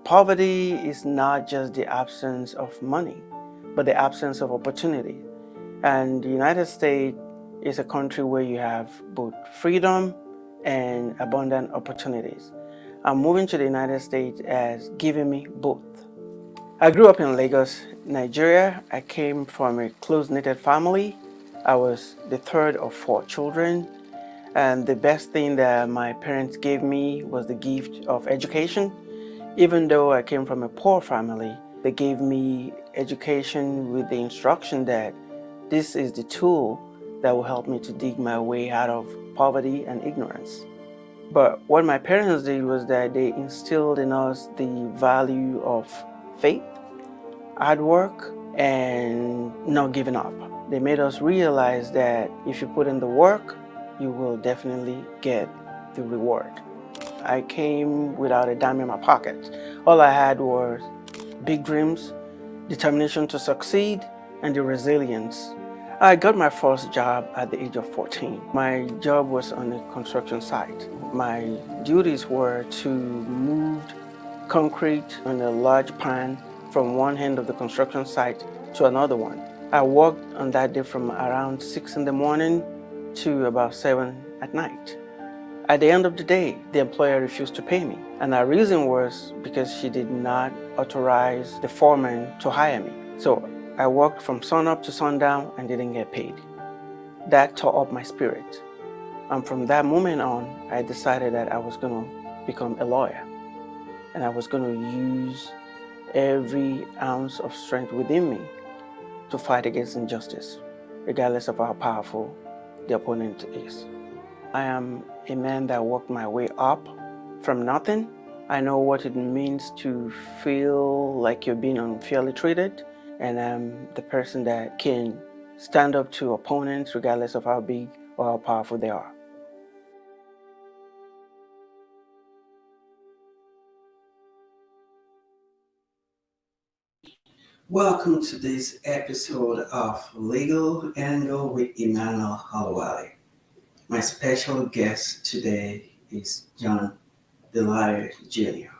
Poverty is not just the absence of money, but the absence of opportunity. And the United States is a country where you have both freedom and abundant opportunities. And moving to the United States has given me both. I grew up in Lagos, Nigeria. I came from a close-knit family. I was the third of four children. And the best thing that my parents gave me was the gift of education. Even though I came from a poor family, they gave me education with the instruction that this is the tool that will help me to dig my way out of poverty and ignorance. But what my parents did was that they instilled in us the value of faith, hard work, and not giving up. They made us realize that if you put in the work, you will definitely get the reward. I came without a dime in my pocket. All I had was big dreams, determination to succeed, and the resilience. I got my first job at the age of 14. My job was on a construction site. My duties were to move concrete on a large pan from one end of the construction site to another one. I worked on that day from around 6 in the morning to about 7 at night. At the end of the day, the employer refused to pay me. And the reason was because she did not authorize the foreman to hire me. So I worked from sunup to sundown and didn't get paid. That tore up my spirit. And from that moment on, I decided that I was going to become a lawyer. And I was going to use every ounce of strength within me to fight against injustice, regardless of how powerful the opponent is. I am a man that worked my way up from nothing. I know what it means to feel like you're being unfairly treated, and I'm the person that can stand up to opponents regardless of how big or how powerful they are. Welcome to this episode of Legal Angle with Emmanuel Holloway. My special guest today is John Delia Jr.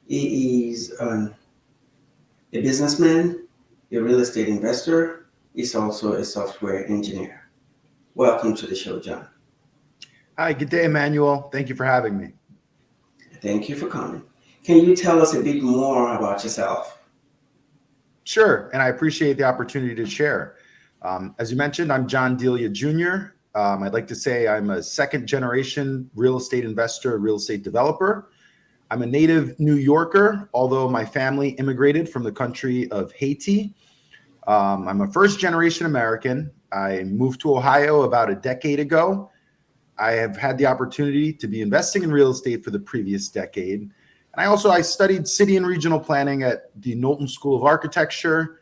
He is a businessman, a real estate investor. He's also a software engineer. Welcome to the show, John. Hi, good day, Emmanuel. Thank you for having me. Thank you for coming. Can you tell us a bit more about yourself? Sure, and I appreciate the opportunity to share. As you mentioned, I'm John Delia Jr. I'd like to say I'm a second-generation real estate investor, real estate developer. I'm a native New Yorker, although my family immigrated from the country of Haiti. I'm a first-generation American. I moved to Ohio about a decade ago. I have had the opportunity to be investing in real estate for the previous decade. And I studied city and regional planning at the Knowlton School of Architecture.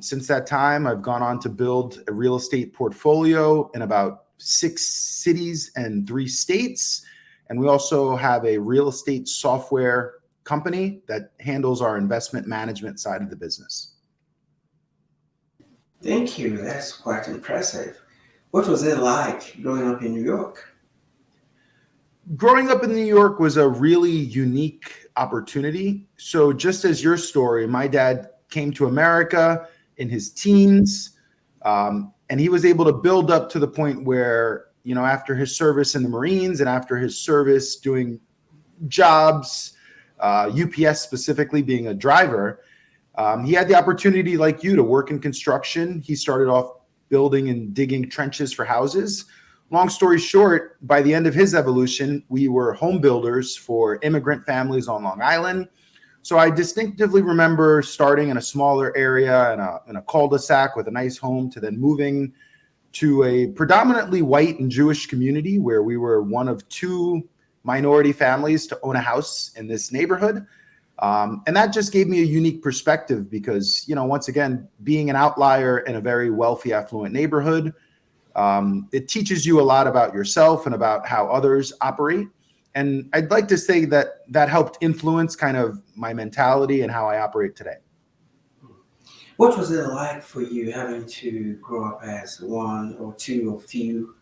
Since that time, I've gone on to build a real estate portfolio in about 6 cities and 3 states. And we also have a real estate software company that handles our investment management side of the business. Thank you. That's quite impressive. What was it like growing up in New York? Growing up in New York was a really unique opportunity. So just as your story, my dad came to America in his teens, and he was able to build up to the point where, after his service in the Marines and after his service doing jobs, UPS specifically being a driver, he had the opportunity, like you, to work in construction. He started off building and digging trenches for houses. Long story short, by the end of his evolution, we were home builders for immigrant families on Long Island. So I distinctively remember starting in a smaller area in a cul-de-sac with a nice home to then moving to a predominantly white and Jewish community where we were one of 2 minority families to own a house in this neighborhood. And that just gave me a unique perspective because, once again, being an outlier in a very wealthy, affluent neighborhood, it teaches you a lot about yourself and about how others operate. And I'd like to say that helped influence kind of my mentality and how I operate today. What was it like for you having to grow up as one or two or few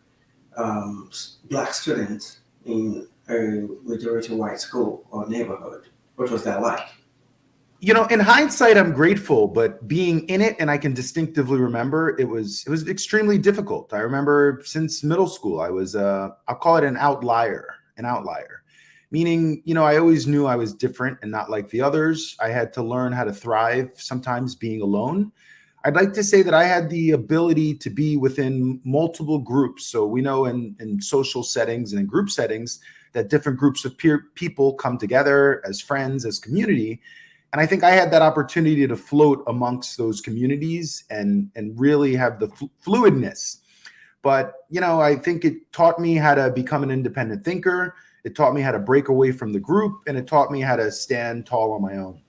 Black students in a majority white school or neighborhood? What was that like? In hindsight, I'm grateful, but being in it, and I can distinctively remember, it was extremely difficult. I remember since middle school, I was I'll call it an outlier, meaning I always knew I was different and not like the others. I had to learn how to thrive, sometimes being alone. I'd like to say that I had the ability to be within multiple groups. So we know in social settings and in group settings that different groups of people come together as friends, as community. And I think I had that opportunity to float amongst those communities and really have the fluidness. But I think it taught me how to become an independent thinker. It taught me how to break away from the group, and it taught me how to stand tall on my own.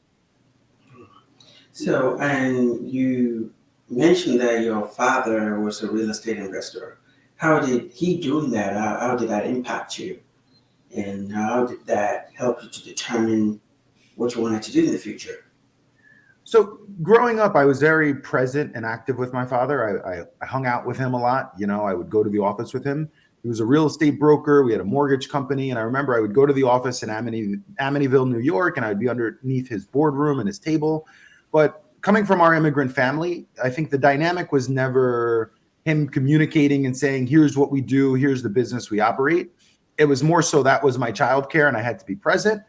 So, and you mentioned that your father was a real estate investor. How did he doing that? How did that impact you? And how did that help you to determine what you wanted to do in the future? So growing up, I was very present and active with my father. I hung out with him a lot. I would go to the office with him. He was a real estate broker. We had a mortgage company. And I remember I would go to the office in Amityville, New York, and I'd be underneath his boardroom and his table. But coming from our immigrant family, I think the dynamic was never him communicating and saying, here's what we do, here's the business we operate. It was more so that was my childcare and I had to be present.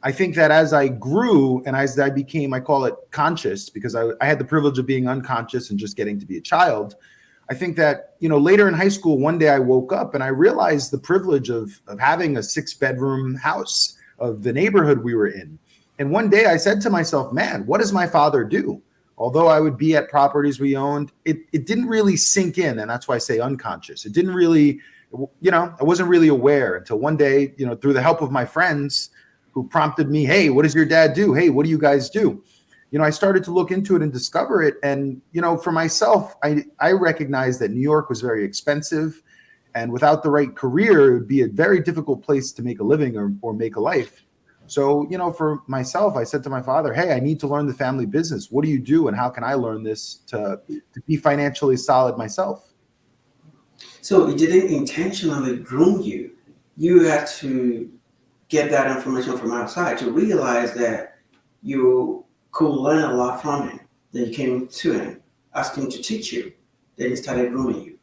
I think that as I grew and as I became, I call it conscious, because I had the privilege of being unconscious and just getting to be a child. I think that, later in high school, one day I woke up and I realized the privilege of having a 6-bedroom house of the neighborhood we were in. And one day I said to myself, man, what does my father do? Although I would be at properties we owned, it didn't really sink in. And that's why I say unconscious. It didn't really, I wasn't really aware until one day, through the help of my friends who prompted me, hey, what does your dad do? Hey, what do you guys do? I started to look into it and discover it. And, for myself, I recognized that New York was very expensive. And without the right career, it would be a very difficult place to make a living or make a life. So, for myself, I said to my father, hey, I need to learn the family business. What do you do? And how can I learn this to be financially solid myself? So it didn't intentionally groom you. You had to get that information from outside to realize that you could learn a lot from him. Then you came to him, asked him to teach you. Then he started grooming you.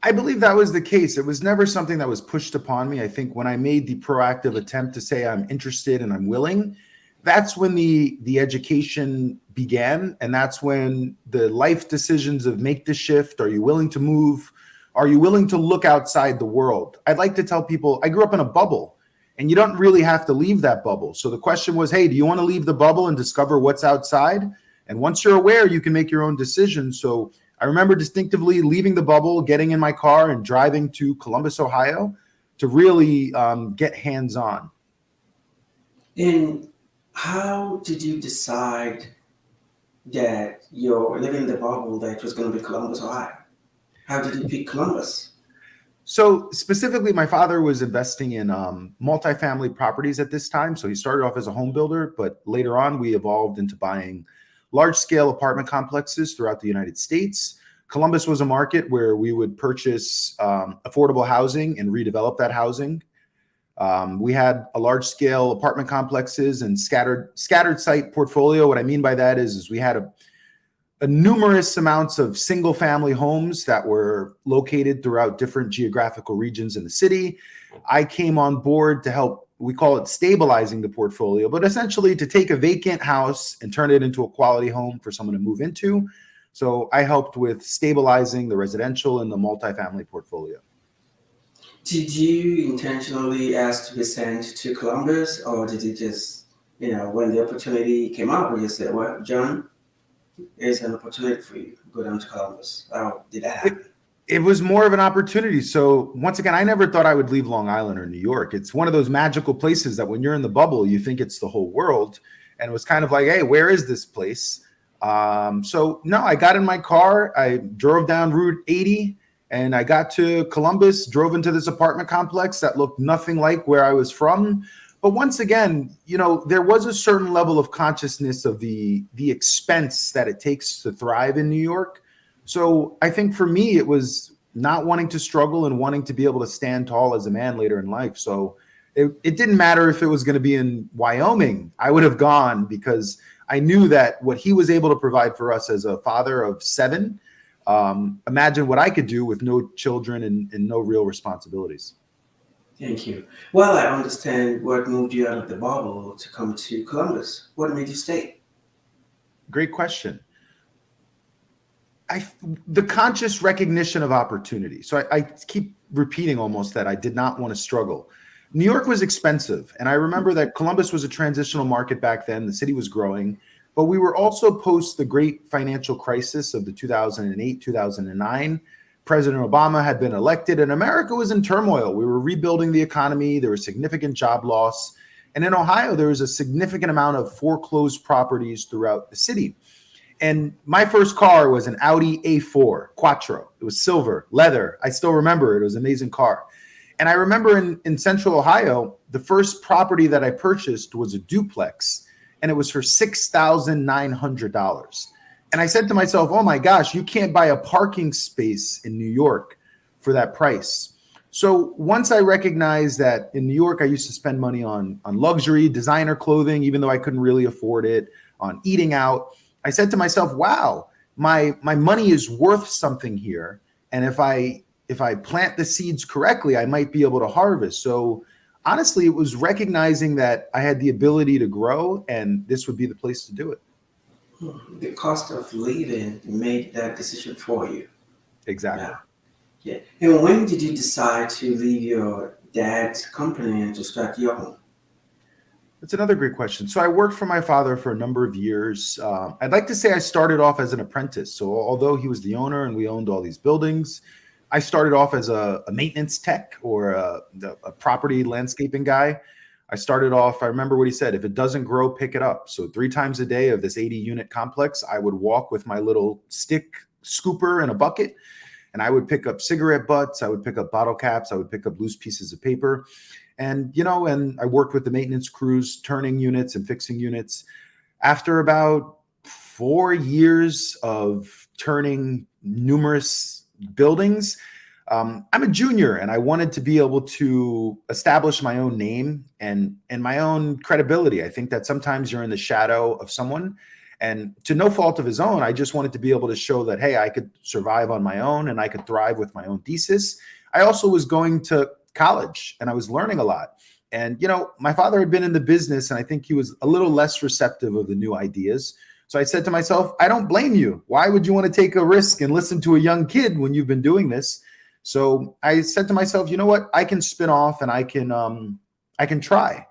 I believe that was the case. It was never something that was pushed upon me. I think when I made the proactive attempt to say I'm interested and I'm willing, that's when the education began. And that's when the life decisions of make the shift. Are you willing to move? Are you willing to look outside the world? I'd like to tell people I grew up in a bubble and you don't really have to leave that bubble. So the question was, hey, do you want to leave the bubble and discover what's outside? And once you're aware, you can make your own decisions. So I remember distinctively leaving the bubble, getting in my car and driving to Columbus, Ohio to really get hands-on. And how did you decide that you're living in the bubble that was going to be Columbus, Ohio? How did you pick Columbus? So specifically, my father was investing in multifamily properties at this time. So he started off as a home builder, but later on we evolved into buying large-scale apartment complexes throughout the United States. Columbus was a market where we would purchase affordable housing and redevelop that housing. We had a large-scale apartment complexes and scattered site portfolio. What I mean by that is we had a numerous amounts of single-family homes that were located throughout different geographical regions in the city. I came on board to help. We call it stabilizing the portfolio, but essentially to take a vacant house and turn it into a quality home for someone to move into. So I helped with stabilizing the residential and the multifamily portfolio. Did you intentionally ask to be sent to Columbus, or did you just, when the opportunity came up, you said, well, John, there's an opportunity for you. Go down to Columbus. How did that happen? It was more of an opportunity. So once again, I never thought I would leave Long Island or New York. It's one of those magical places that when you're in the bubble, you think it's the whole world. And it was kind of like, hey, where is this place? So no, I got in my car. I drove down Route 80 and I got to Columbus, drove into this apartment complex that looked nothing like where I was from. But once again, there was a certain level of consciousness of the expense that it takes to thrive in New York. So I think for me, it was not wanting to struggle and wanting to be able to stand tall as a man later in life. So, It didn't matter if it was going to be in Wyoming. I would have gone because I knew that what he was able to provide for us as a father of 7, imagine what I could do with no children and no real responsibilities. Thank you. Well, I understand what moved you out of the bubble to come to Columbus. What made you stay? Great question. The conscious recognition of opportunity. So I keep repeating almost that I did not want to struggle. New York was expensive. And I remember that Columbus was a transitional market back then. The city was growing, but we were also post the great financial crisis of the 2008, 2009. President Obama had been elected and America was in turmoil. We were rebuilding the economy. There was significant job loss. And in Ohio, there was a significant amount of foreclosed properties throughout the city. And my first car was an Audi A4 Quattro. It was silver, leather. I still remember it. It was an amazing car. And I remember in central Ohio, the first property that I purchased was a duplex, and it was for $6,900. And I said to myself, oh my gosh, you can't buy a parking space in New York for that price. So once I recognized that in New York, I used to spend money on luxury, designer clothing, even though I couldn't really afford it, on eating out, I said to myself, wow, my money is worth something here. And if I plant the seeds correctly, I might be able to harvest. So honestly, it was recognizing that I had the ability to grow and this would be the place to do it. The cost of living made that decision for you. Exactly. Yeah. And when did you decide to leave your dad's company and to start your own? That's another great question. So I worked for my father for a number of years. I'd like to say I started off as an apprentice. So although he was the owner and we owned all these buildings, I started off as a maintenance tech or a property landscaping guy. I started off, I remember what he said, if it doesn't grow, pick it up. So 3 times a day of this 80-unit complex, I would walk with my little stick scooper and a bucket, and I would pick up cigarette butts, I would pick up bottle caps, I would pick up loose pieces of paper. And I worked with the maintenance crews, turning units and fixing units. After about 4 years of turning numerous buildings, I'm a junior and I wanted to be able to establish my own name and my own credibility. I think that sometimes you're in the shadow of someone, and to no fault of his own, I just wanted to be able to show that, hey, I could survive on my own and I could thrive with my own thesis. I also was going to college and I was learning a lot. And, my father had been in the business and I think he was a little less receptive of the new ideas. So I said to myself, I don't blame you. Why would you want to take a risk and listen to a young kid when you've been doing this? So I said to myself, you know what, I can spin off and I can try.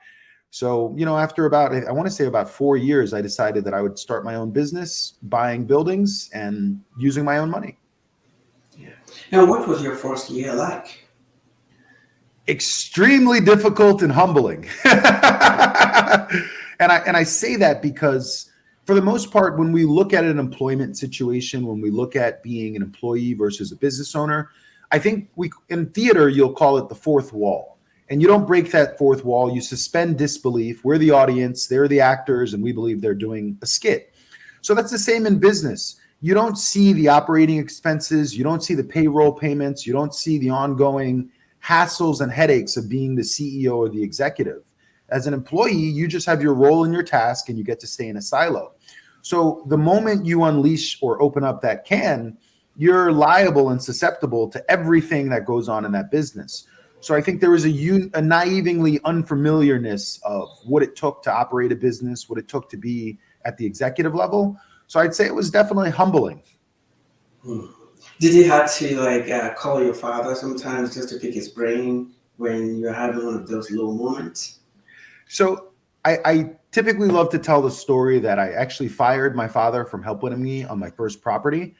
So, after I want to say about 4 years, I decided that I would start my own business, buying buildings and using my own money. Yeah. Now, what was your first year like? Extremely difficult and humbling. And I say that because for the most part, when we look at an employment situation, when we look at being an employee versus a business owner, I think in theater, you'll call it the fourth wall. And you don't break that fourth wall. You suspend disbelief. We're the audience. They're the actors. And we believe they're doing a skit. So that's the same in business. You don't see the operating expenses. You don't see the payroll payments. You don't see the ongoing hassles and headaches of being the CEO or the executive. As an employee, you just have your role and your task, and you get to stay in a silo. So the moment you unleash or open up that can, you're liable and susceptible to everything that goes on in that business. So I think there was a naively unfamiliarness of what it took to operate a business, what it took to be at the executive level. So I'd say it was definitely humbling. Did you have to call your father sometimes just to pick his brain when you're having one of those low moments? So I typically love to tell the story that I actually fired my father from helping me on my first property.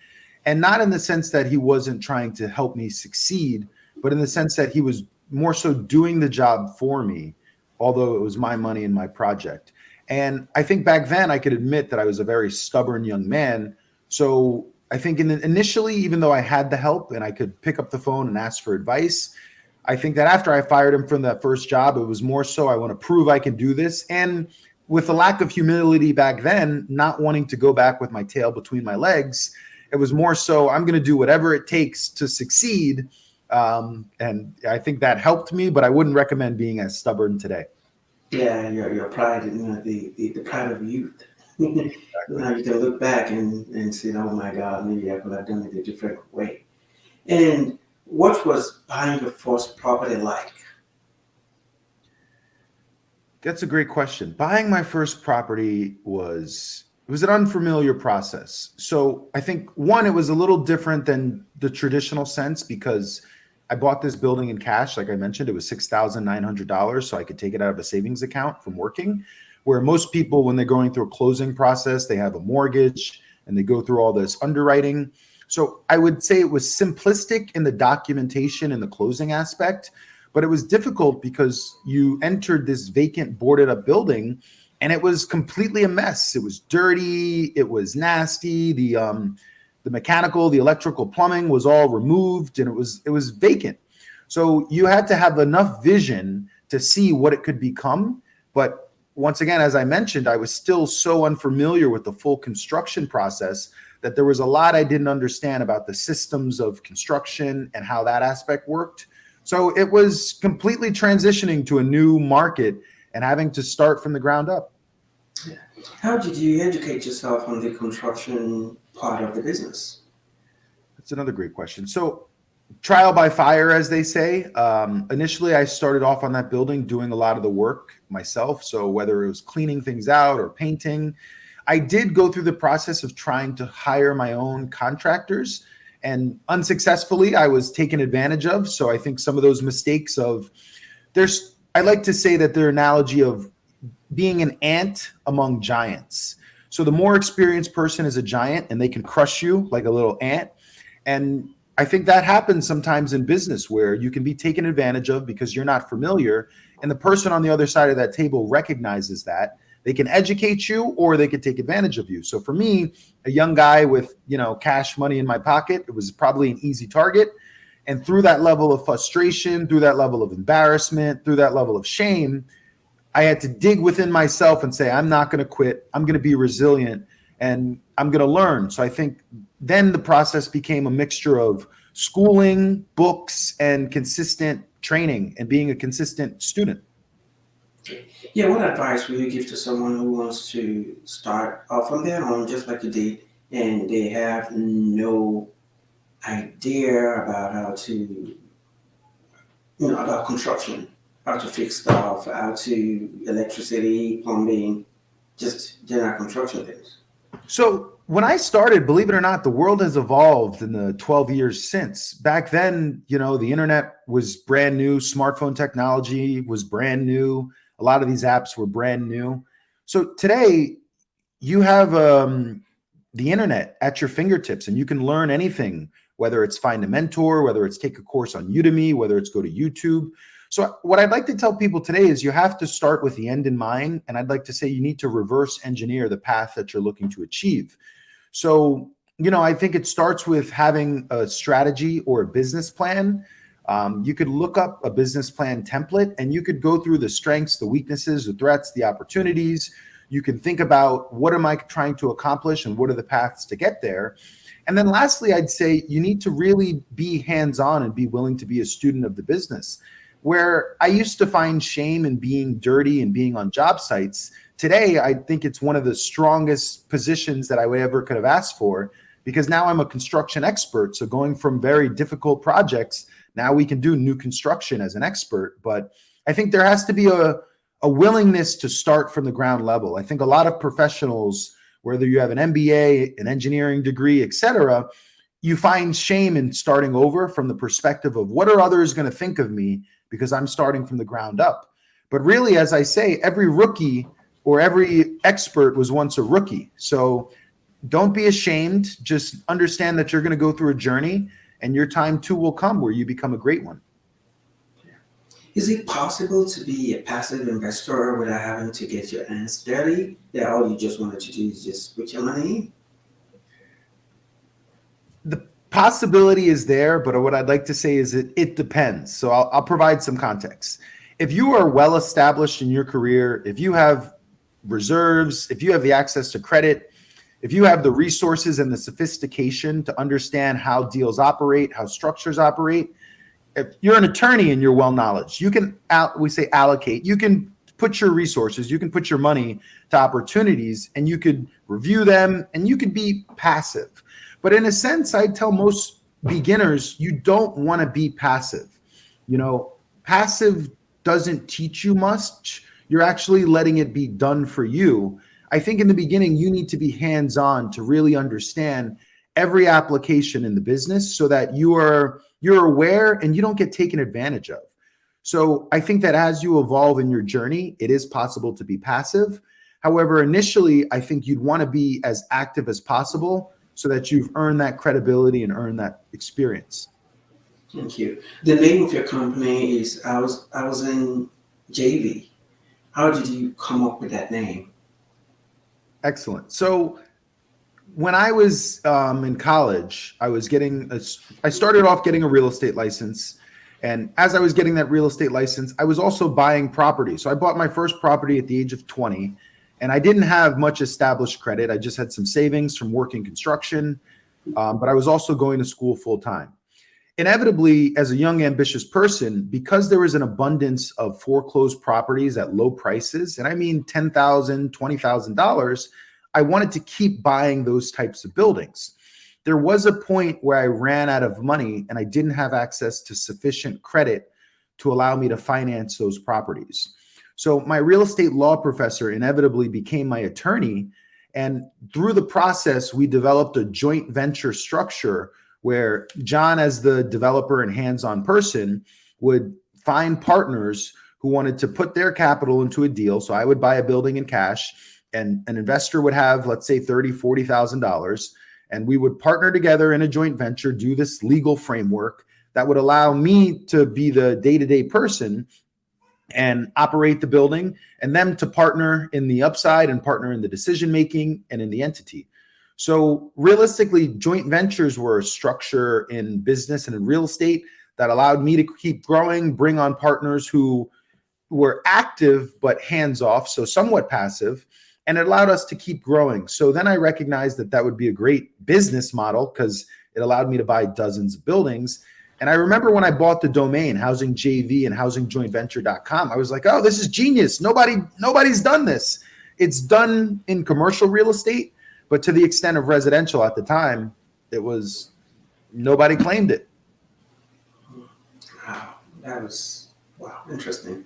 And not in the sense that he wasn't trying to help me succeed, but in the sense that he was more so doing the job for me, although it was my money and my project. And I think back then I could admit that I was a very stubborn young man. So I think initially, even though I had the help and I could pick up the phone and ask for advice, I think that after I fired him from that first job, it was more so I want to prove I can do this. And with the lack of humility back then, not wanting to go back with my tail between my legs, it was more so I'm going to do whatever it takes to succeed. And I think that helped me, but I wouldn't recommend being as stubborn today. Yeah, your pride, the pride of youth. Exactly. Now you can look back and say, oh my God, maybe I could have done it a different way. And what was buying your first property like? That's a great question. Buying my first property was an unfamiliar process. So I think one, it was a little different than the traditional sense because I bought this building in cash. Like I mentioned, it was $6,900, so I could take it out of a savings account from working. Where most people, when they're going through a closing process, they have a mortgage and they go through all this underwriting. So I would say it was simplistic in the documentation and the closing aspect, but it was difficult because you entered this vacant, boarded up building and it was completely a mess. It was dirty, it was nasty. The mechanical, the electrical, plumbing was all removed and it was vacant. So you had to have enough vision to see what it could become. But once again, as I mentioned, I was still so unfamiliar with the full construction process that there was a lot I didn't understand about the systems of construction and how that aspect worked. So it was completely transitioning to a new market and having to start from the ground up. How did you educate yourself on the construction part of the business? That's another great question. So trial by fire, as they say. Initially, I started off on that building doing a lot of the work myself. So whether it was cleaning things out or painting, I did go through the process of trying to hire my own contractors, and unsuccessfully, I was taken advantage of. So I think some of those mistakes of I like to say that their analogy of being an ant among giants. So the more experienced person is a giant and they can crush you like a little ant. And I think that happens sometimes in business where you can be taken advantage of because you're not familiar. And the person on the other side of that table recognizes that. They can educate you or they could take advantage of you. So for me, a young guy with, cash money in my pocket, it was probably an easy target. And through that level of frustration, through that level of embarrassment, through that level of shame, I had to dig within myself and say, I'm not going to quit. I'm going to be resilient and I'm going to learn. So I think then the process became a mixture of schooling, books, and consistent training and being a consistent student. Yeah, what advice would you give to someone who wants to start off on their own, just like you did, and they have no idea about how to, about construction, how to fix stuff, how to electricity, plumbing, just general construction things? So when I started, believe it or not, the world has evolved in the 12 years since. Back then, the internet was brand new, smartphone technology was brand new. A lot of these apps were brand new. So today, you have the internet at your fingertips and you can learn anything, whether it's find a mentor, whether it's take a course on Udemy, whether it's go to YouTube. So what I'd like to tell people today is you have to start with the end in mind. And I'd like to say you need to reverse engineer the path that you're looking to achieve. So, I think it starts with having a strategy or a business plan. You could look up a business plan template and you could go through the strengths, the weaknesses, the threats, the opportunities. You can think about what am I trying to accomplish and what are the paths to get there. And then lastly, I'd say you need to really be hands-on and be willing to be a student of the business. Where I used to find shame in being dirty and being on job sites, today I think it's one of the strongest positions that I would ever could have asked for because now I'm a construction expert. So going from very difficult projects, now we can do new construction as an expert. But I think there has to be a willingness to start from the ground level. I think a lot of professionals, whether you have an MBA, an engineering degree, et cetera, you find shame in starting over from the perspective of what are others going to think of me because I'm starting from the ground up. But really, as I say, every rookie or every expert was once a rookie. So don't be ashamed. Just understand that you're going to go through a journey and your time too will come where you become a great one. Is it possible to be a passive investor without having to get your hands dirty? That all you just wanted to do is just put your money in? The possibility is there, but what I'd like to say is it depends. So I'll provide some context. If you are well established in your career, if you have reserves, if you have the access to credit, if you have the resources and the sophistication to understand how deals operate, how structures operate, if you're an attorney and you're well knowledge, you can we say allocate. You can put your resources, you can put your money to opportunities, and you could review them, and you could be passive. But in a sense, I tell most beginners, you don't want to be passive. Passive doesn't teach you much. You're actually letting it be done for you. I think in the beginning, you need to be hands-on to really understand every application in the business so that you're aware and you don't get taken advantage of. So I think that as you evolve in your journey, it is possible to be passive. However, initially, I think you'd want to be as active as possible so that you've earned that credibility and earned that experience. Thank you. The name of your company is I was in JV. How did you come up with that name? Excellent. So when I was in college, I started off getting a real estate license. And as I was getting that real estate license, I was also buying property. So I bought my first property at the age of 20, and I didn't have much established credit. I just had some savings from working construction, but I was also going to school full time. Inevitably, as a young, ambitious person, because there was an abundance of foreclosed properties at low prices, and I mean $10,000, $20,000, I wanted to keep buying those types of buildings. There was a point where I ran out of money and I didn't have access to sufficient credit to allow me to finance those properties. So my real estate law professor inevitably became my attorney. And through the process, we developed a joint venture structure where John, as the developer and hands-on person, would find partners who wanted to put their capital into a deal. So I would buy a building in cash, and an investor would have, let's say, $30,000, $40,000. And we would partner together in a joint venture, do this legal framework that would allow me to be the day-to-day person and operate the building, and them to partner in the upside and partner in the decision-making and in the entity. So realistically, joint ventures were a structure in business and in real estate that allowed me to keep growing, bring on partners who were active but hands-off, so somewhat passive, and it allowed us to keep growing. So then I recognized that that would be a great business model because it allowed me to buy dozens of buildings. And I remember when I bought the domain HousingJV and HousingJointVenture.com, I was like, oh, this is genius. Nobody's done this. It's done in commercial real estate, but to the extent of residential at the time, nobody claimed it. Wow, interesting.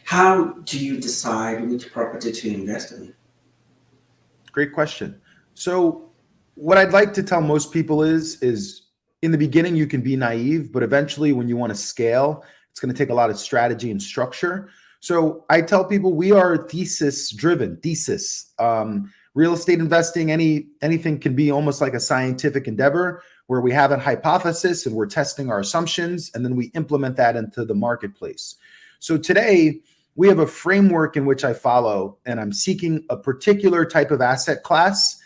How do you decide which property to invest in? Great question. So what I'd like to tell most people is in the beginning, you can be naive, but eventually when you want to scale, it's going to take a lot of strategy and structure. So I tell people we are thesis driven. Real estate investing, anything can be almost like a scientific endeavor where we have a hypothesis and we're testing our assumptions, and then we implement that into the marketplace. So today, we have a framework in which I follow, and I'm seeking a particular type of asset class.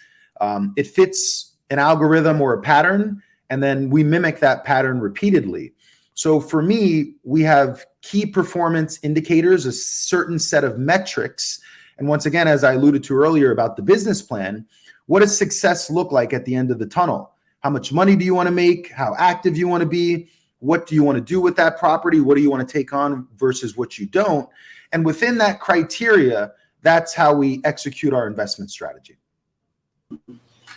It fits an algorithm or a pattern, and then we mimic that pattern repeatedly. So for me, we have key performance indicators, a certain set of metrics. And once again, as I alluded to earlier about the business plan, what does success look like at the end of the tunnel? How much money do you want to make? How active you want to be? What do you want to do with that property? What do you want to take on versus what you don't? And within that criteria, that's how we execute our investment strategy.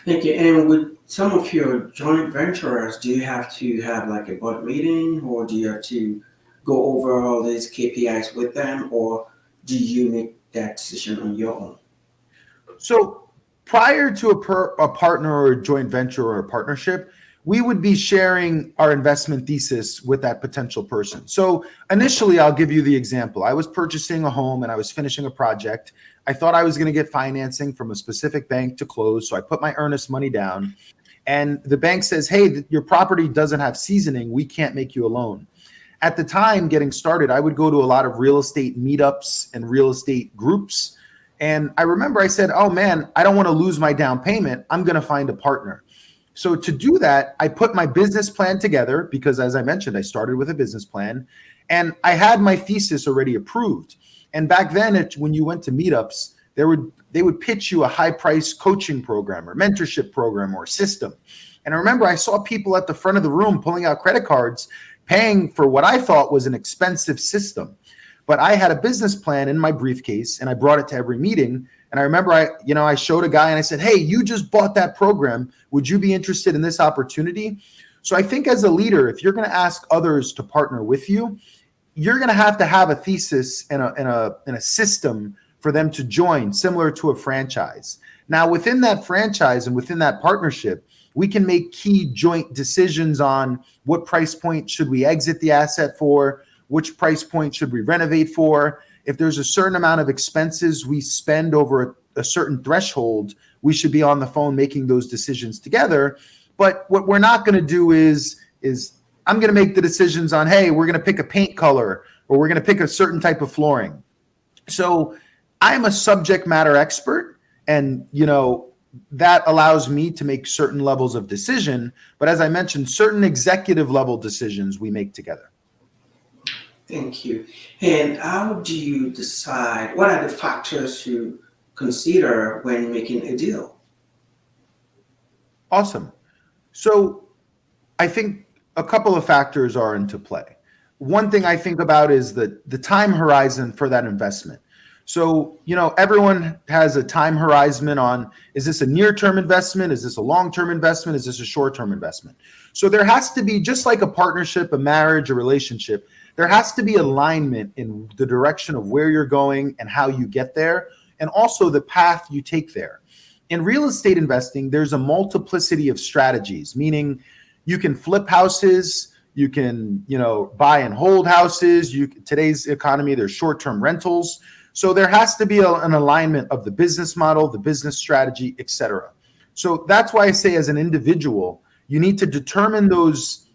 Thank you. And with some of your joint venturers, do you have to have like a board meeting, or do you have to go over all these KPIs with them, or do you make that decision on your own? So prior to a partner or a joint venture or a partnership, we would be sharing our investment thesis with that potential person. So initially, I'll give you the example. I was purchasing a home and I was finishing a project. I thought I was going to get financing from a specific bank to close. So I put my earnest money down, and the bank says, hey, your property doesn't have seasoning. We can't make you a loan. At the time, getting started, I would go to a lot of real estate meetups and real estate groups. And I remember I said, oh man, I don't want to lose my down payment. I'm going to find a partner. So to do that, I put my business plan together because, as I mentioned, I started with a business plan, and I had my thesis already approved. And back then, when you went to meetups, they would pitch you a high-priced coaching program or mentorship program or system. And I remember I saw people at the front of the room pulling out credit cards, paying for what I thought was an expensive system. But I had a business plan in my briefcase and I brought it to every meeting. And I remember I showed a guy and I said, hey, you just bought that program. Would you be interested in this opportunity? So I think as a leader, if you're going to ask others to partner with you, you're going to have a thesis and a system for them to join, similar to a franchise. Now, within that franchise and within that partnership, we can make key joint decisions on what price point should we exit the asset for, which price point should we renovate for. If there's a certain amount of expenses we spend over a certain threshold, we should be on the phone making those decisions together. But what we're not going to do is I'm going to make the decisions on, hey, we're going to pick a paint color or we're going to pick a certain type of flooring. So I'm a subject matter expert, and that allows me to make certain levels of decision. But as I mentioned, certain executive level decisions we make together. Thank you. And how do you decide, what are the factors you consider when making a deal? Awesome. So I think a couple of factors are into play. One thing I think about is the time horizon for that investment. So, everyone has a time horizon on, is this a near-term investment? Is this a long-term investment? Is this a short-term investment? So there has to be, just like a partnership, a marriage, a relationship, there has to be alignment in the direction of where you're going and how you get there, and also the path you take there. In real estate investing, there's a multiplicity of strategies, meaning you can flip houses, you can, buy and hold houses. Today's economy, there's short-term rentals. So there has to be an alignment of the business model, the business strategy, et cetera. So that's why I say, as an individual, you need to determine those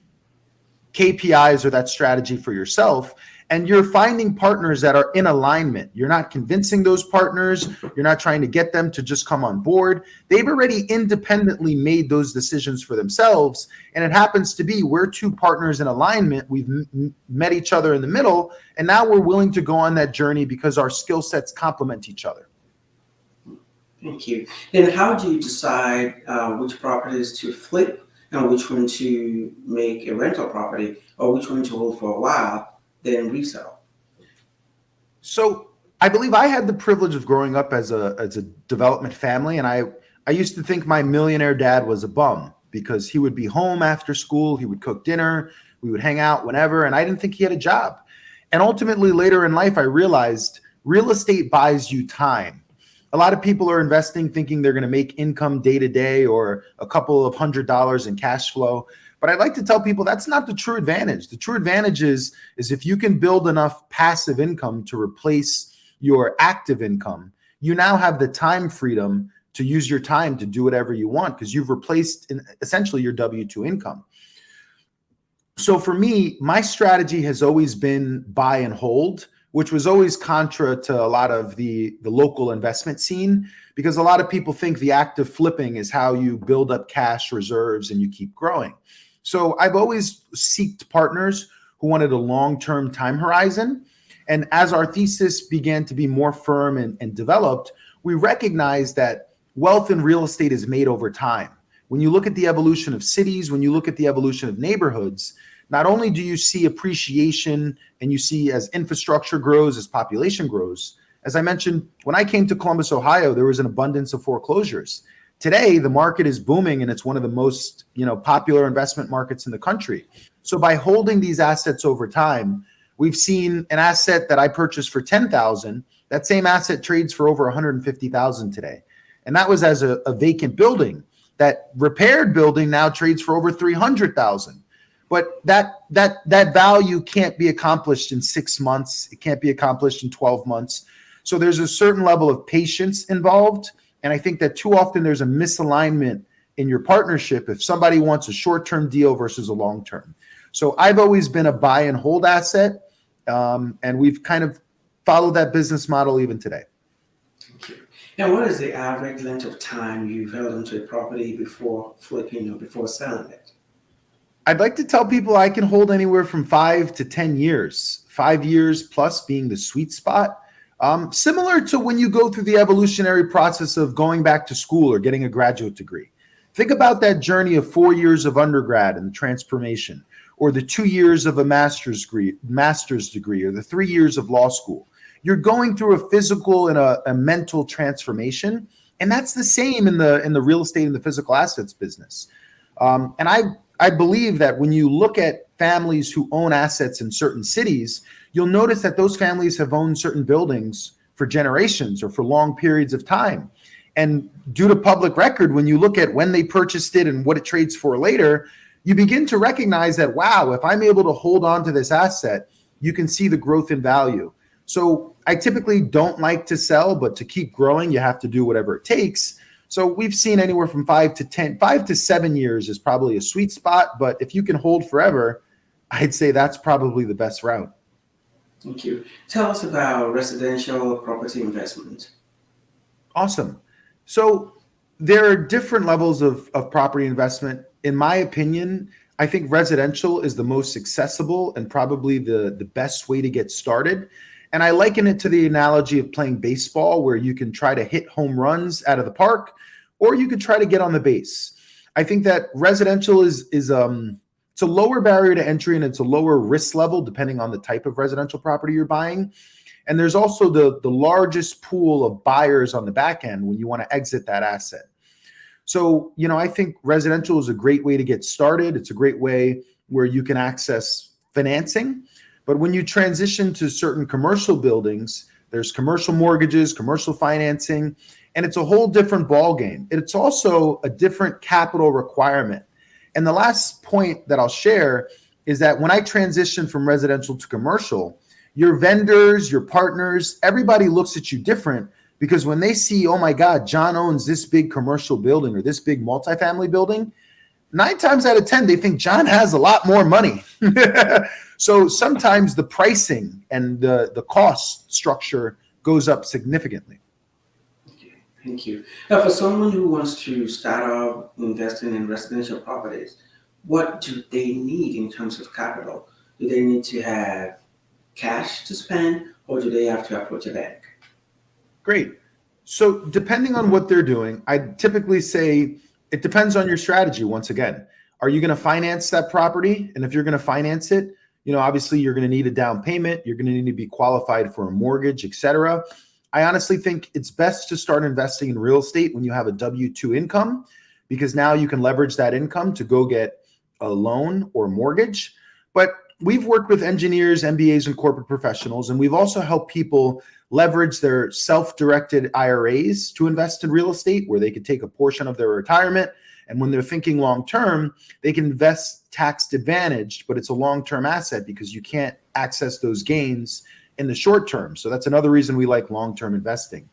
KPIs or that strategy for yourself. And you're finding partners that are in alignment. You're not convincing those partners. You're not trying to get them to just come on board. They've already independently made those decisions for themselves. And it happens to be we're two partners in alignment. We've met each other in the middle. And now we're willing to go on that journey because our skill sets complement each other. Thank you. Then how do you decide which properties to flip and which one to make a rental property, or which one to hold for a while, then resell? So I believe I had the privilege of growing up as a development family, and I used to think my millionaire dad was a bum because he would be home after school, he would cook dinner, we would hang out whenever, and I didn't think he had a job. And ultimately, later in life, I realized real estate buys you time. A lot of people are investing thinking they're going to make income day to day or a couple of $100 in cash flow. But I'd like to tell people that's not the true advantage. The true advantage is if you can build enough passive income to replace your active income, you now have the time freedom to use your time to do whatever you want because you've replaced essentially your W-2 income. So for me, my strategy has always been buy and hold, which was always contra to a lot of the local investment scene, because a lot of people think the act of flipping is how you build up cash reserves and you keep growing. So I've always sought partners who wanted a long-term time horizon. And as our thesis began to be more firm and developed, we recognized that wealth in real estate is made over time. When you look at the evolution of cities, when you look at the evolution of neighborhoods, not only do you see appreciation and you see as infrastructure grows, as population grows. As I mentioned, when I came to Columbus, Ohio, there was an abundance of foreclosures. Today, the market is booming and it's one of the most, popular investment markets in the country. So by holding these assets over time, we've seen an asset that I purchased for $10,000. That same asset trades for over $150,000 today. And that was as a vacant building. That repaired building now trades for over $300,000. But that value can't be accomplished in 6 months. It can't be accomplished in 12 months. So there's a certain level of patience involved. And I think that too often there's a misalignment in your partnership if somebody wants a short-term deal versus a long-term. So I've always been a buy and hold asset. And we've kind of followed that business model even today. Thank you. Now, what is the average length of time you've held onto a property before flipping or before selling it? I'd like to tell people I can hold anywhere from 5 to 10 years, 5 years plus being the sweet spot. Similar to when you go through the evolutionary process of going back to school or getting a graduate degree. Think about that journey of 4 years of undergrad and the transformation, or the 2 years of a master's degree, or the 3 years of law school. You're going through a physical and a mental transformation, and that's the same in the real estate and the physical assets business. And I believe that when you look at families who own assets in certain cities, you'll notice that those families have owned certain buildings for generations or for long periods of time. And due to public record, when you look at when they purchased it and what it trades for later, you begin to recognize that, wow, if I'm able to hold on to this asset, you can see the growth in value. So I typically don't like to sell, but to keep growing, you have to do whatever it takes. So we've seen anywhere from 5 to 7 years is probably a sweet spot. But if you can hold forever, I'd say that's probably the best route. Thank you. Tell us about residential property investment. Awesome. So there are different levels of property investment. In my opinion, I think residential is the most accessible and probably the best way to get started. And I liken it to the analogy of playing baseball, where you can try to hit home runs out of the park, or you could try to get on the base. I think that residential is it's a lower barrier to entry, and it's a lower risk level depending on the type of residential property you're buying. And there's also the largest pool of buyers on the back end when you want to exit that asset. So, I think residential is a great way to get started. It's a great way where you can access financing. But when you transition to certain commercial buildings, there's commercial mortgages, commercial financing, and it's a whole different ballgame. It's also a different capital requirement. And the last point that I'll share is that when I transition from residential to commercial, your vendors, your partners, everybody looks at you different, because when they see, oh my God, John owns this big commercial building or this big multifamily building, 9 times out of 10, they think John has a lot more money. So sometimes the pricing and the cost structure goes up significantly. Okay, thank you. Now, for someone who wants to start out investing in residential properties, what do they need in terms of capital? Do they need to have cash to spend, or do they have to approach a bank? Great. So depending on what they're doing, I typically say it depends on your strategy. Once again, are you going to finance that property? And if you're going to finance it, obviously you're going to need a down payment. You're going to need to be qualified for a mortgage, etc. I honestly think it's best to start investing in real estate when you have a W-2 income, because now you can leverage that income to go get a loan or mortgage. But we've worked with engineers, MBAs, and corporate professionals, and we've also helped people leverage their self-directed IRAs to invest in real estate, where they could take a portion of their retirement, and when they're thinking long-term, they can invest tax-advantaged, but it's a long-term asset because you can't access those gains in the short term. So that's another reason we like long-term investing.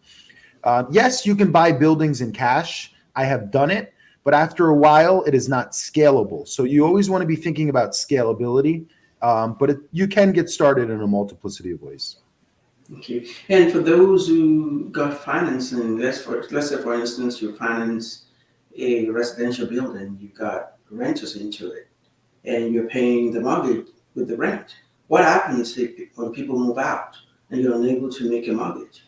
Yes, you can buy buildings in cash. I have done it, but after a while, it is not scalable. So you always want to be thinking about scalability, but you can get started in a multiplicity of ways. Thank you. And for those who got financing, let's say, for instance, you finance a residential building, you got renters into it, and you're paying the mortgage with the rent. What happens when people move out and you're unable to make a mortgage?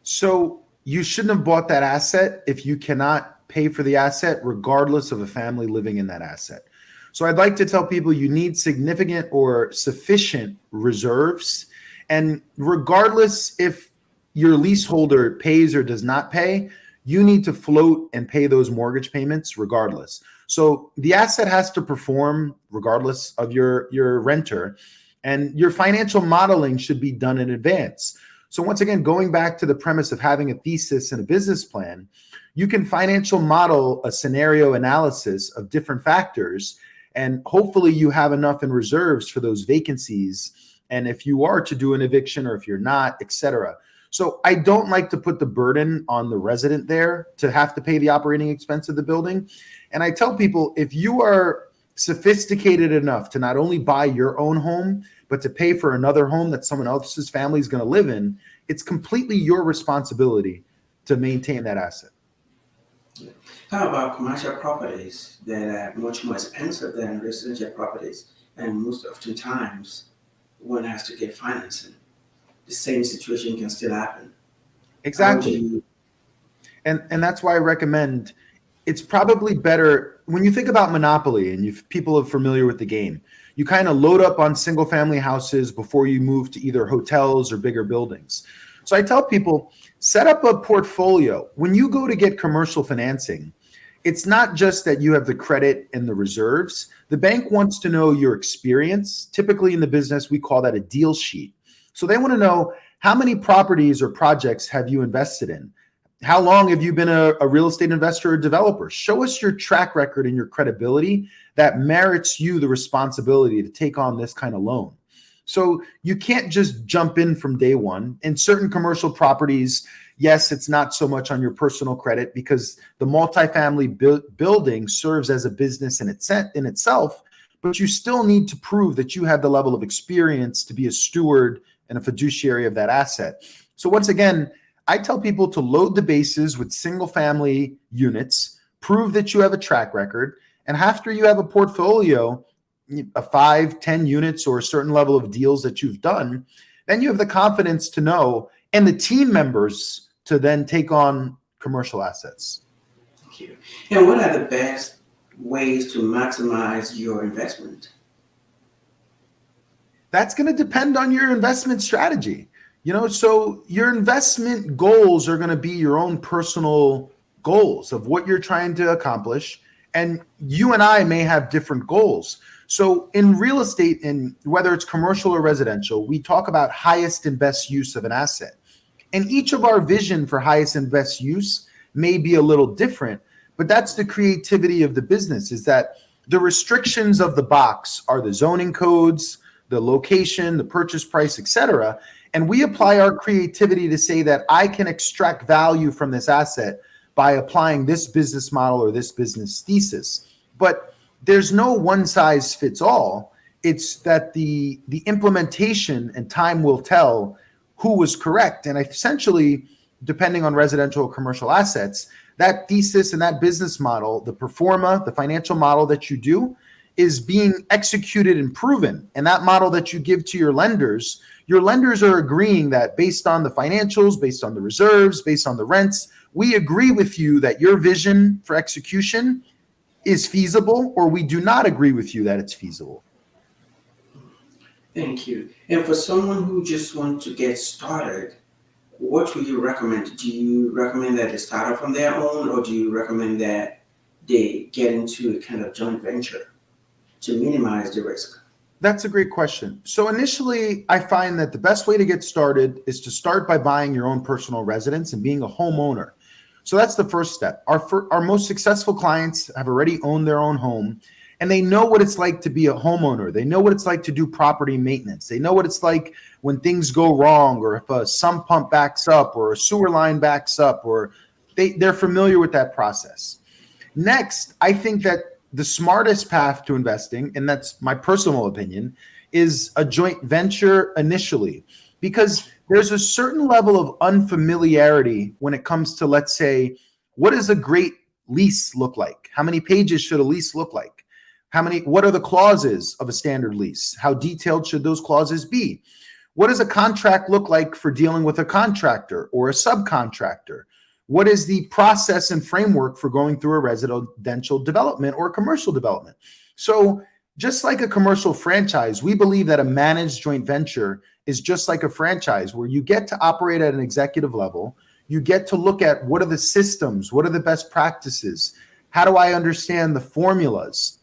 So you shouldn't have bought that asset if you cannot pay for the asset, regardless of a family living in that asset. So I'd like to tell people you need significant or sufficient reserves. And regardless if your leaseholder pays or does not pay, you need to float and pay those mortgage payments regardless. So the asset has to perform regardless of your renter, and your financial modeling should be done in advance. So once again, going back to the premise of having a thesis and a business plan, you can financial model a scenario analysis of different factors, and hopefully you have enough in reserves for those vacancies, and if you are to do an eviction or if you're not, etc. So I don't like to put the burden on the resident there to have to pay the operating expense of the building. And I tell people, if you are sophisticated enough to not only buy your own home, but to pay for another home that someone else's family is going to live in, it's completely your responsibility to maintain that asset. How about commercial properties that are much more expensive than residential properties, and most oftentimes one has to get financing? The same situation can still happen. Exactly. And that's why I recommend it's probably better. when you think about Monopoly, and people are familiar with the game, you kind of load up on single family houses before you move to either hotels or bigger buildings. So I tell people, set up a portfolio. When you go to get commercial financing, it's not just that you have the credit and the reserves. The bank wants to know your experience. Typically in the business, we call that a deal sheet. So they want to know, how many properties or projects have you invested in? How long have you been a real estate investor or developer? Show us your track record and your credibility that merits you the responsibility to take on this kind of loan. So you can't just jump in from day one. In certain commercial properties, yes, it's not so much on your personal credit because the multifamily building serves as a business in itself, but you still need to prove that you have the level of experience to be a steward and a fiduciary of that asset. So once again, I tell people to load the bases with single family units, prove that you have a track record, and after you have a portfolio, a 5, 10 units or a certain level of deals that you've done, then you have the confidence to know and the team members to then take on commercial assets. Thank you. And what are the best ways to maximize your investment? That's going to depend on your investment strategy. So your investment goals are going to be your own personal goals of what you're trying to accomplish. And you and I may have different goals. So in real estate, and whether it's commercial or residential, we talk about highest and best use of an asset. And each of our vision for highest and best use may be a little different, but that's the creativity of the business, is that the restrictions of the box are the zoning codes, the location, the purchase price, etc. And we apply our creativity to say that I can extract value from this asset by applying this business model or this business thesis. But there's no one size fits all. It's that the implementation and time will tell who was correct. And essentially, depending on residential or commercial assets, that thesis and that business model, the pro forma, the financial model that you do, is being executed and proven. And that model that you give to your lenders are agreeing that based on the financials, based on the reserves, based on the rents, we agree with you that your vision for execution is feasible, or we do not agree with you that it's feasible. Thank you. And for someone who just wants to get started, what would you recommend? Do you recommend that they start off on their own, or do you recommend that they get into a kind of joint venture to minimize the risk? That's a great question. So initially, I find that the best way to get started is to start by buying your own personal residence and being a homeowner. So that's the first step. Our most successful clients have already owned their own home, and they know what it's like to be a homeowner. They know what it's like to do property maintenance. They know what it's like when things go wrong, or if a sump pump backs up or a sewer line backs up, or they're familiar with that process. Next, I think that the smartest path to investing, and that's my personal opinion, is a joint venture initially, because there's a certain level of unfamiliarity when it comes to, let's say, what does a great lease look like? How many pages should a lease look like? What are the clauses of a standard lease? How detailed should those clauses be? What does a contract look like for dealing with a contractor or a subcontractor? What is the process and framework for going through a residential development or commercial development? So just like a commercial franchise, we believe that a managed joint venture is just like a franchise, where you get to operate at an executive level. You get to look at what are the systems, what are the best practices, how do I understand the formulas?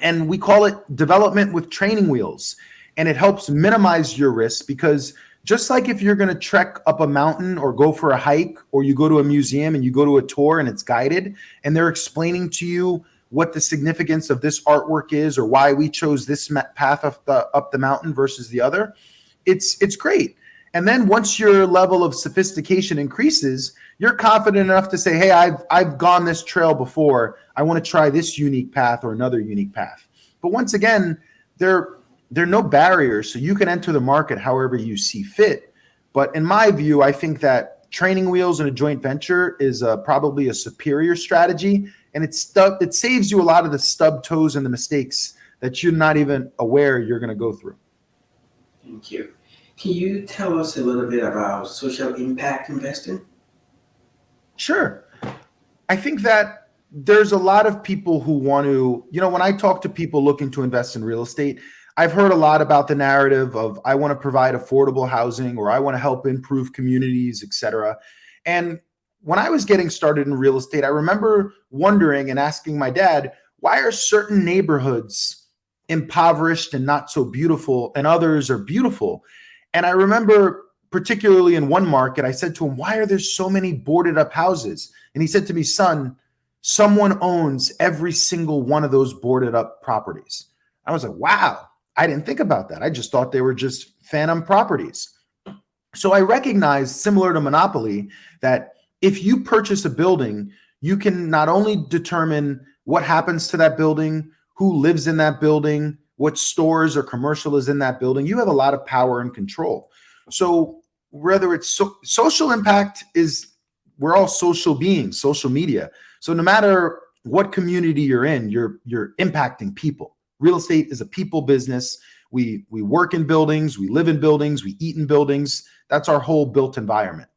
And we call it development with training wheels. And it helps minimize your risk, because just like if you're going to trek up a mountain or go for a hike, or you go to a museum and you go to a tour and it's guided and they're explaining to you what the significance of this artwork is, or why we chose this path up the mountain versus the other, it's great. And then once your level of sophistication increases, you're confident enough to say, hey, I've gone this trail before. I want to try this unique path or another unique path. But once again, there are no barriers, so you can enter the market however you see fit. But in my view, I think that training wheels in a joint venture is probably a superior strategy, and it saves you a lot of the stub toes and the mistakes that you're not even aware you're going to go through. Thank you. Can you tell us a little bit about social impact investing? Sure. I think that there's a lot of people who want to, when I talk to people looking to invest in real estate, I've heard a lot about the narrative of I want to provide affordable housing or I want to help improve communities, et cetera. And when I was getting started in real estate, I remember wondering and asking my dad, why are certain neighborhoods impoverished and not so beautiful and others are beautiful? And I remember particularly in one market, I said to him, why are there so many boarded up houses? And he said to me, son, someone owns every single one of those boarded up properties. I was like, wow, I didn't think about that. I just thought they were just phantom properties. So I recognized, similar to Monopoly, that if you purchase a building, you can not only determine what happens to that building, who lives in that building, what stores or commercial is in that building. You have a lot of power and control. So whether it's social impact is, we're all social beings, social media. So no matter what community you're in, you're impacting people. Real estate is a people business. We work in buildings, we live in buildings, we eat in buildings. That's our whole built environment.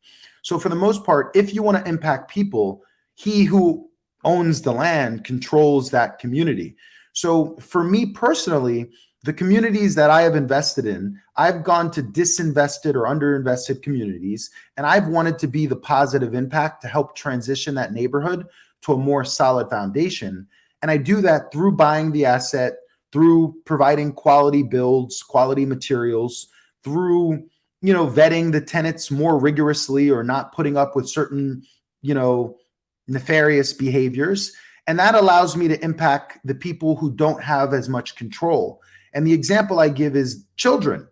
So for the most part, if you want to impact people, he who owns the land controls that community. So for me personally, the communities that I have invested in, I've gone to disinvested or underinvested communities, and I've wanted to be the positive impact to help transition that neighborhood to a more solid foundation. And I do that through buying the asset, through providing quality builds, quality materials, through vetting the tenants more rigorously or not putting up with certain nefarious behaviors. And that allows me to impact the people who don't have as much control. And the example I give is children.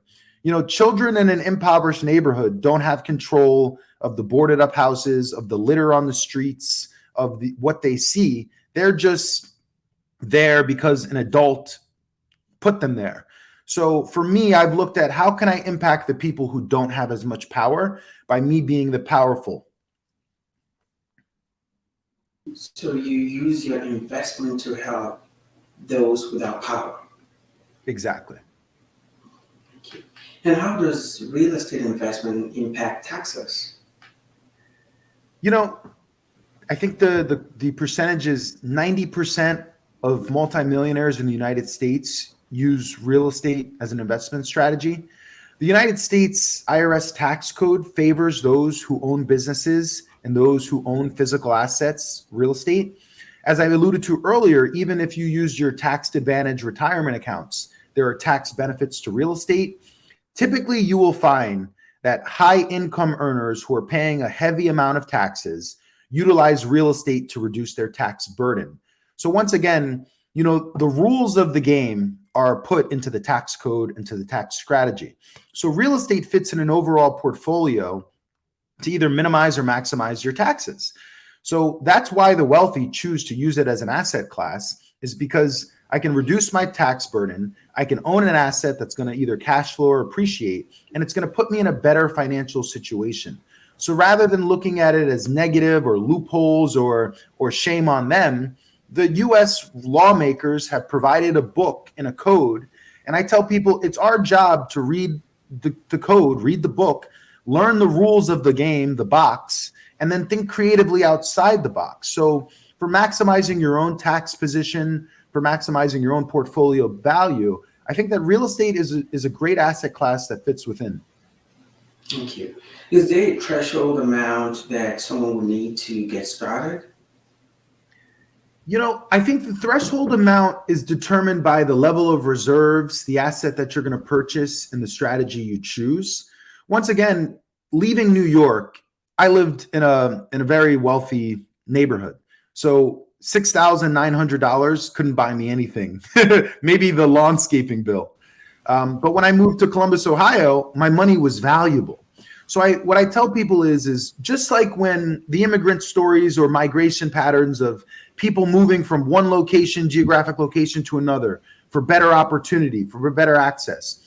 Children in an impoverished neighborhood don't have control of the boarded up houses, of the litter on the streets, of what they see. They're just there because an adult put them there. So for me, I've looked at how can I impact the people who don't have as much power by me being the powerful. So you use your investment to help those without power. Exactly. And how does real estate investment impact taxes? I think the percentage is 90% of multimillionaires in the United States use real estate as an investment strategy. The United States IRS tax code favors those who own businesses and those who own physical assets, real estate. As I alluded to earlier, even if you use your tax advantage retirement accounts, there are tax benefits to real estate. Typically, you will find that high income earners who are paying a heavy amount of taxes utilize real estate to reduce their tax burden. So once again, the rules of the game are put into the tax code, into the tax strategy. So real estate fits in an overall portfolio to either minimize or maximize your taxes. So that's why the wealthy choose to use it as an asset class, is because I can reduce my tax burden. I can own an asset that's going to either cash flow or appreciate, and it's going to put me in a better financial situation. So rather than looking at it as negative or loopholes or shame on them, the US lawmakers have provided a book and a code. And I tell people it's our job to read the code, read the book, learn the rules of the game, the box, and then think creatively outside the box. So for maximizing your own tax position, for maximizing your own portfolio value, I think that real estate is a great asset class that fits within. Thank you. Is there a threshold amount that someone would need to get started? I think the threshold amount is determined by the level of reserves, the asset that you're going to purchase, and the strategy you choose. Once again, leaving New York, I lived in a very wealthy neighborhood. So $6,900 couldn't buy me anything, maybe the lawnscaping bill. But when I moved to Columbus, Ohio, my money was valuable. So what I tell people is just like when the immigrant stories or migration patterns of people moving from one geographic location to another for better opportunity, for better access.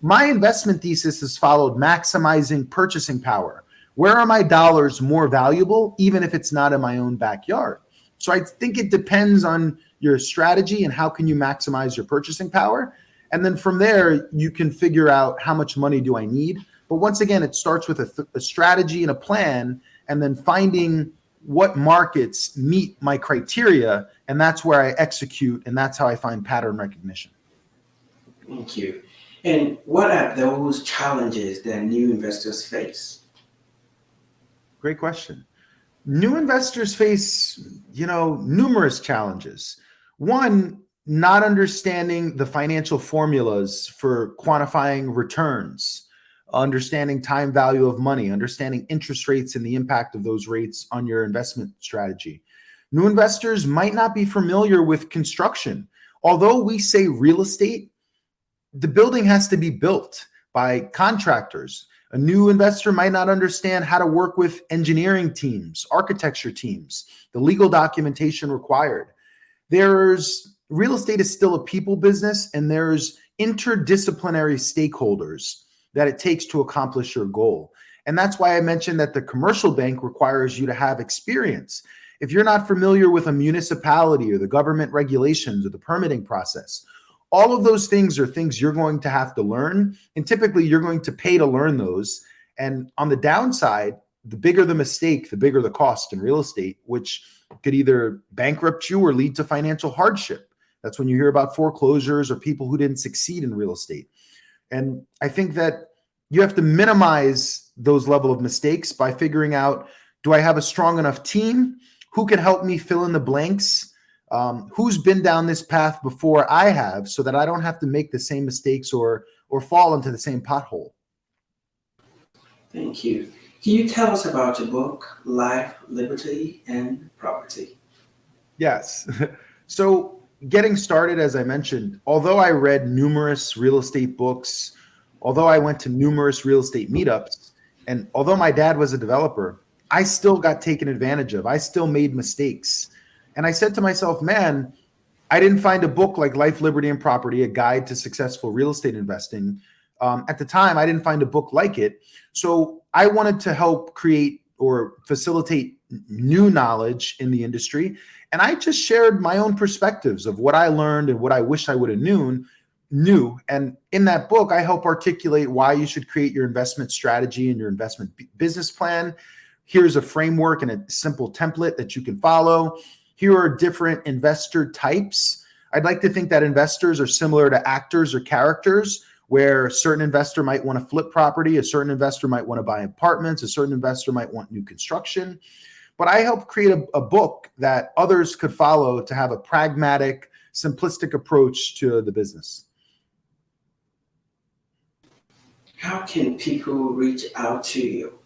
My investment thesis has followed maximizing purchasing power. Where are my dollars more valuable, even if it's not in my own backyard? So I think it depends on your strategy and how can you maximize your purchasing power. And then from there, you can figure out how much money do I need. But once again, it starts with a strategy and a plan, and then finding what markets meet my criteria, and that's where I execute, and that's how I find pattern recognition. Thank you. And what are those challenges that new investors face? Great question. New investors face, numerous challenges. One, not understanding the financial formulas for quantifying returns, understanding time value of money, understanding interest rates and the impact of those rates on your investment strategy. New investors might not be familiar with construction. Although we say real estate, the building has to be built by contractors. A new investor might not understand how to work with engineering teams, architecture teams, the legal documentation required. Real estate is still a people business, and there's interdisciplinary stakeholders that it takes to accomplish your goal. And that's why I mentioned that the commercial bank requires you to have experience. If you're not familiar with a municipality or the government regulations or the permitting process, all of those things are things you're going to have to learn. And typically you're going to pay to learn those. And on the downside, the bigger the mistake, the bigger the cost in real estate, which could either bankrupt you or lead to financial hardship. That's when you hear about foreclosures or people who didn't succeed in real estate. And I think that you have to minimize those level of mistakes by figuring out, do I have a strong enough team? Who can help me fill in the blanks? Who's been down this path before I have, so that I don't have to make the same mistakes or fall into the same pothole? Thank you. Can you tell us about your book, Life, Liberty, and Property? Yes. So getting started, as I mentioned, although I read numerous real estate books, although I went to numerous real estate meetups, and although my dad was a developer, I still got taken advantage of. I still made mistakes. And I said to myself, man, I didn't find a book like Life, Liberty, and Property, a guide to successful real estate investing. At the time, I didn't find a book like it. So I wanted to help create or facilitate new knowledge in the industry. And I just shared my own perspectives of what I learned and what I wish I would have knew. And in that book, I help articulate why you should create your investment strategy and your investment business plan. Here's a framework and a simple template that you can follow. Here are different investor types. I'd like to think that investors are similar to actors or characters, where a certain investor might want to flip property, a certain investor might want to buy apartments, a certain investor might want new construction. But I help create a book that others could follow to have a pragmatic, simplistic approach to the business. How can people reach out to you?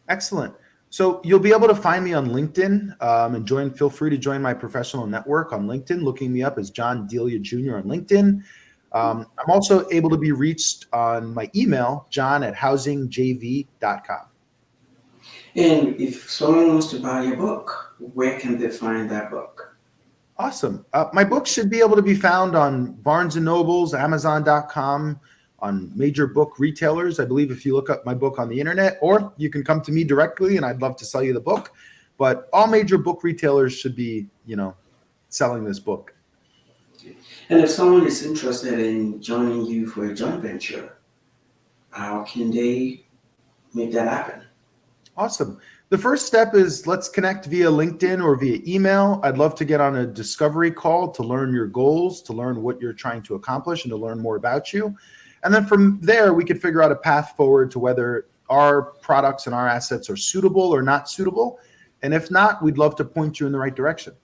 Excellent. So you'll be able to find me on LinkedIn and feel free to join my professional network on LinkedIn, looking me up as John Delia Jr. on LinkedIn. I'm also able to be reached on my email, john@housingjv.com. And if someone wants to buy your book, where can they find that book? Awesome. My book should be able to be found on Barnes & Nobles, Amazon.com, on major book retailers. I believe if you look up my book on the internet, or you can come to me directly and I'd love to sell you the book. But all major book retailers should be, selling this book. And if someone is interested in joining you for a joint venture, how can they make that happen? Awesome. The first step is let's connect via LinkedIn or via email. I'd love to get on a discovery call to learn your goals, to learn what you're trying to accomplish, and to learn more about you. And then from there, we could figure out a path forward to whether our products and our assets are suitable or not suitable. And if not, we'd love to point you in the right direction.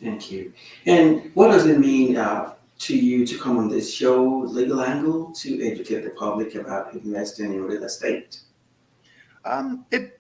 Thank you. And what does it mean to you to come on this show, Legal Angle, to educate the public about investing in real estate?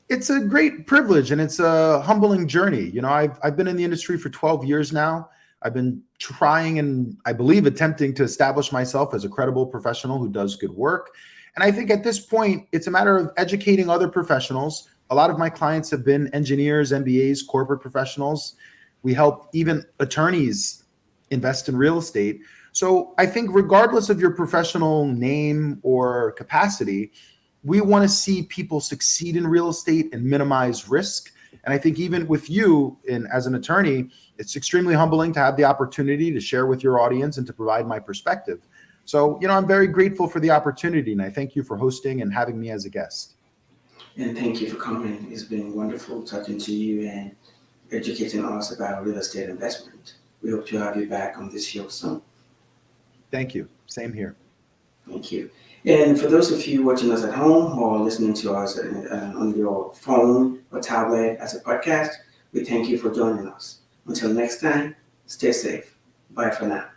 It's a great privilege and it's a humbling journey. I've been in the industry for 12 years now. I've been trying and I believe attempting to establish myself as a credible professional who does good work. And I think at this point, it's a matter of educating other professionals. A lot of my clients have been engineers, MBAs, corporate professionals. We help even attorneys invest in real estate. So I think regardless of your professional name or capacity, we want to see people succeed in real estate and minimize risk. And I think even with you as an attorney, it's extremely humbling to have the opportunity to share with your audience and to provide my perspective. So, I'm very grateful for the opportunity and I thank you for hosting and having me as a guest. And thank you for coming. It's been wonderful talking to you and educating us about real estate investment. We hope to have you back on this show soon. Thank you. Same here. Thank you. And for those of you watching us at home or listening to us on your phone or tablet as a podcast, we thank you for joining us. Until next time, stay safe. Bye for now.